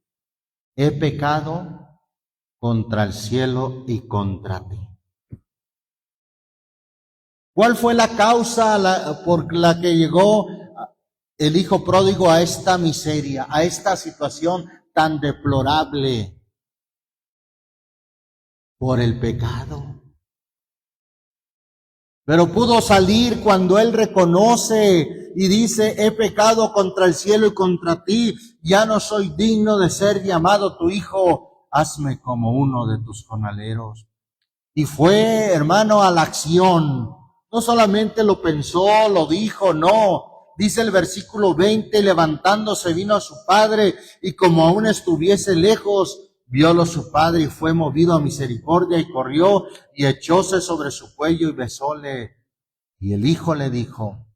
he pecado contra el cielo y contra ti. ¿Cuál fue la causa por la que llegó el hijo pródigo a esta miseria, a esta situación tan deplorable? Por el pecado. Pero pudo salir cuando él reconoce y dice, he pecado contra el cielo y contra ti, ya no soy digno de ser llamado tu hijo, hazme como uno de tus jornaleros. Y fue, hermano, a la acción. No solamente lo pensó, lo dijo, no. Dice el versículo 20, levantándose vino a su padre y como aún estuviese lejos, viólo su padre y fue movido a misericordia y corrió y echóse sobre su cuello y besóle. Y el hijo le dijo,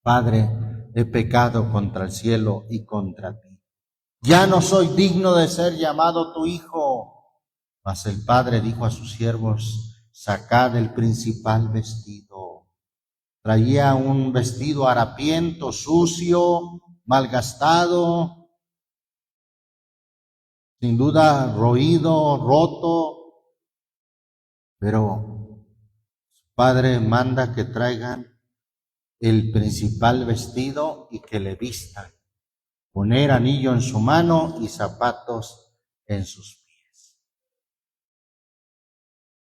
Padre, he pecado contra el cielo y contra ti. Ya no soy digno de ser llamado tu hijo. Mas el padre dijo a sus siervos: sacad el principal vestido. Traía un vestido harapiento, sucio, malgastado, sin duda roído, roto, pero su padre manda que traigan el principal vestido y que le vistan, poner anillo en su mano y zapatos en sus pies.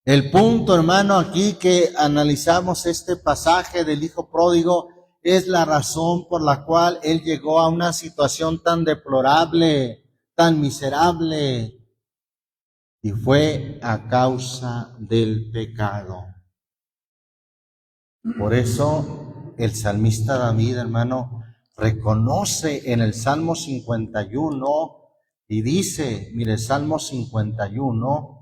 El punto, hermano, aquí que analizamos este pasaje del hijo pródigo es la razón por la cual él llegó a una situación tan deplorable, tan miserable, y fue a causa del pecado. Por eso el salmista David, hermano, reconoce en el Salmo 51 y dice, mire, Salmo 51,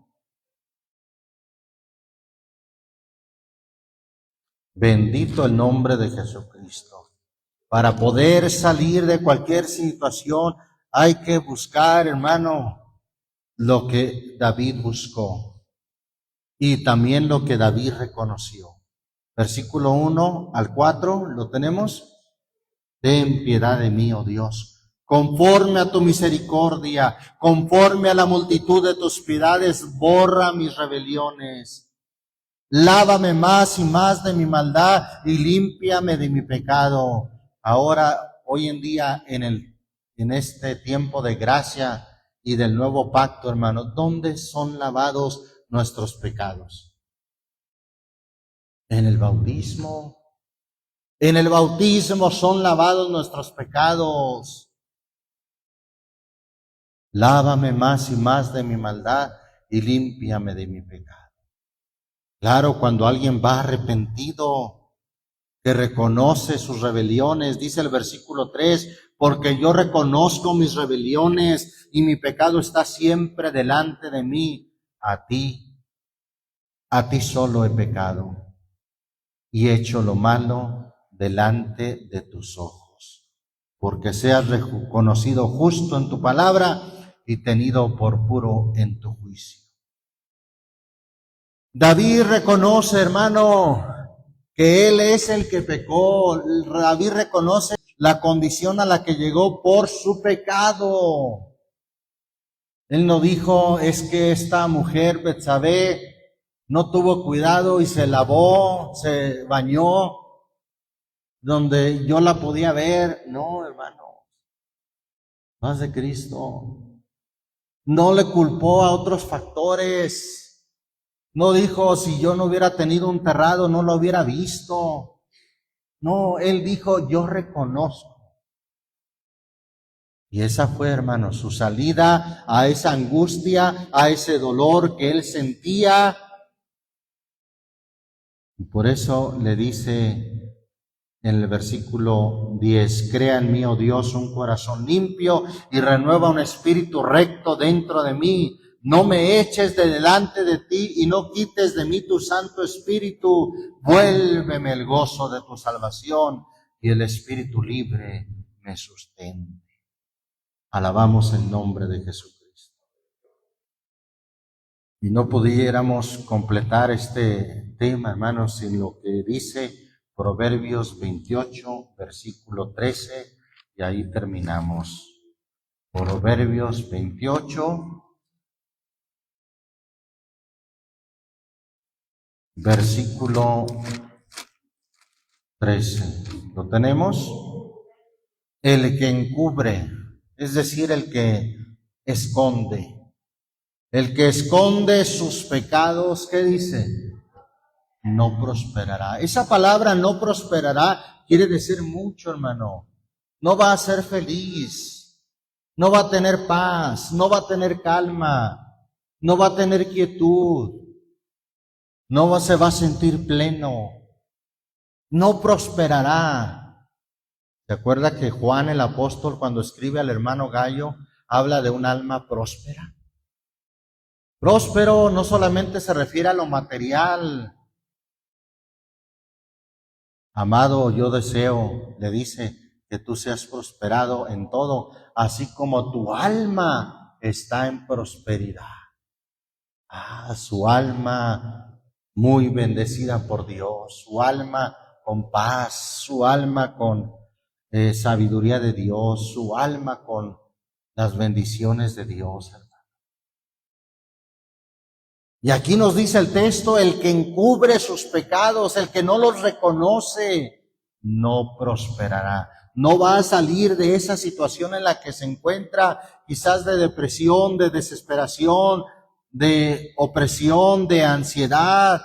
bendito el nombre de Jesucristo. Para poder salir de cualquier situación hay que buscar, hermano, lo que David buscó y también lo que David reconoció. Versículo 1 al 4, ¿lo tenemos? Ten piedad de mí, oh Dios, conforme a tu misericordia, conforme a la multitud de tus piedades, borra mis rebeliones. Lávame más y más de mi maldad y límpiame de mi pecado. Ahora, hoy en día, en este tiempo de gracia y del nuevo pacto, hermano, ¿dónde son lavados nuestros pecados? En el bautismo. En el bautismo son lavados nuestros pecados. Lávame más y más de mi maldad y límpiame de mi pecado. Claro, cuando alguien va arrepentido, que reconoce sus rebeliones, dice el versículo 3, porque yo reconozco mis rebeliones y mi pecado está siempre delante de mí. A ti solo he pecado y he hecho lo malo delante de tus ojos, porque seas reconocido justo en tu palabra y tenido por puro en tu juicio. David reconoce, hermano, que él es el que pecó. David reconoce la condición a la que llegó por su pecado. Él no dijo, es que esta mujer Betsabé no tuvo cuidado y se lavó, se bañó donde yo la podía ver. No, hermano, más de Cristo. No le culpó a otros factores. No dijo, si yo no hubiera tenido un terrado, no lo hubiera visto. No, él dijo, yo reconozco. Y esa fue, hermano, su salida a esa angustia, a ese dolor que él sentía. Y por eso le dice en el versículo 10, crea en mí, oh Dios, un corazón limpio y renueva un espíritu recto dentro de mí. No me eches de delante de ti y no quites de mí tu Santo Espíritu. Vuélveme el gozo de tu salvación y el espíritu libre me sustente. Alabamos el nombre de Jesucristo. Y no pudiéramos completar este tema, hermanos, sin lo que dice Proverbios 28, versículo 13, y ahí terminamos. Proverbios 28, versículo 13. ¿Lo tenemos? El que encubre, es decir, el que esconde. El que esconde sus pecados, ¿qué dice? No prosperará. Esa palabra no prosperará quiere decir mucho, hermano. No va a ser feliz, no va a tener paz, no va a tener calma, no va a tener quietud, no se va a sentir pleno, no prosperará. ¿Se acuerda que Juan el apóstol, cuando escribe al hermano Gallo, habla de un alma próspera? Próspero no solamente se refiere a lo material. Amado, yo deseo, le dice, que tú seas prosperado en todo, así como tu alma está en prosperidad. Su alma muy bendecida por Dios, su alma con paz, su alma con sabiduría de Dios, su alma con las bendiciones de Dios, hermano. Y aquí nos dice el texto, el que encubre sus pecados, el que no los reconoce, no prosperará. No va a salir de esa situación en la que se encuentra, quizás de depresión, de desesperación, de opresión, de ansiedad.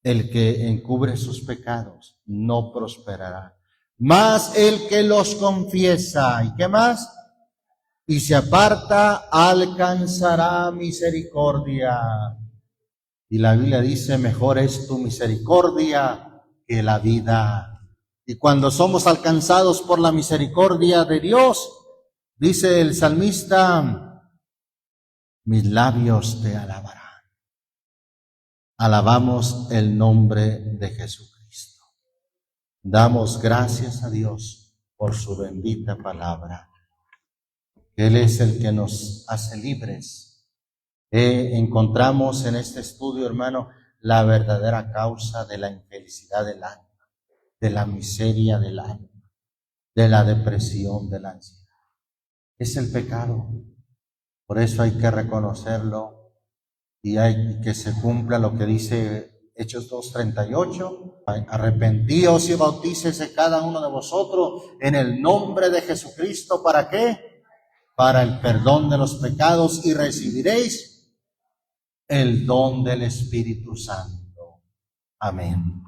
El que encubre sus pecados no prosperará. Mas el que los confiesa, ¿y qué más? Y se aparta, alcanzará misericordia. Y la Biblia dice, mejor es tu misericordia que la vida. Y cuando somos alcanzados por la misericordia de Dios, dice el salmista, mis labios te alabarán. Alabamos el nombre de Jesucristo. Damos gracias a Dios por su bendita palabra. Él es el que nos hace libres. Encontramos en este estudio, hermano, la verdadera causa de la infelicidad del alma, de la miseria del alma, de la depresión, de la ansiedad. Es el pecado. Por eso hay que reconocerlo y hay que se cumpla lo que dice Hechos 2:38. Arrepentíos y bautícese cada uno de vosotros en el nombre de Jesucristo. ¿Para qué? Para el perdón de los pecados, y recibiréis el don del Espíritu Santo. Amén.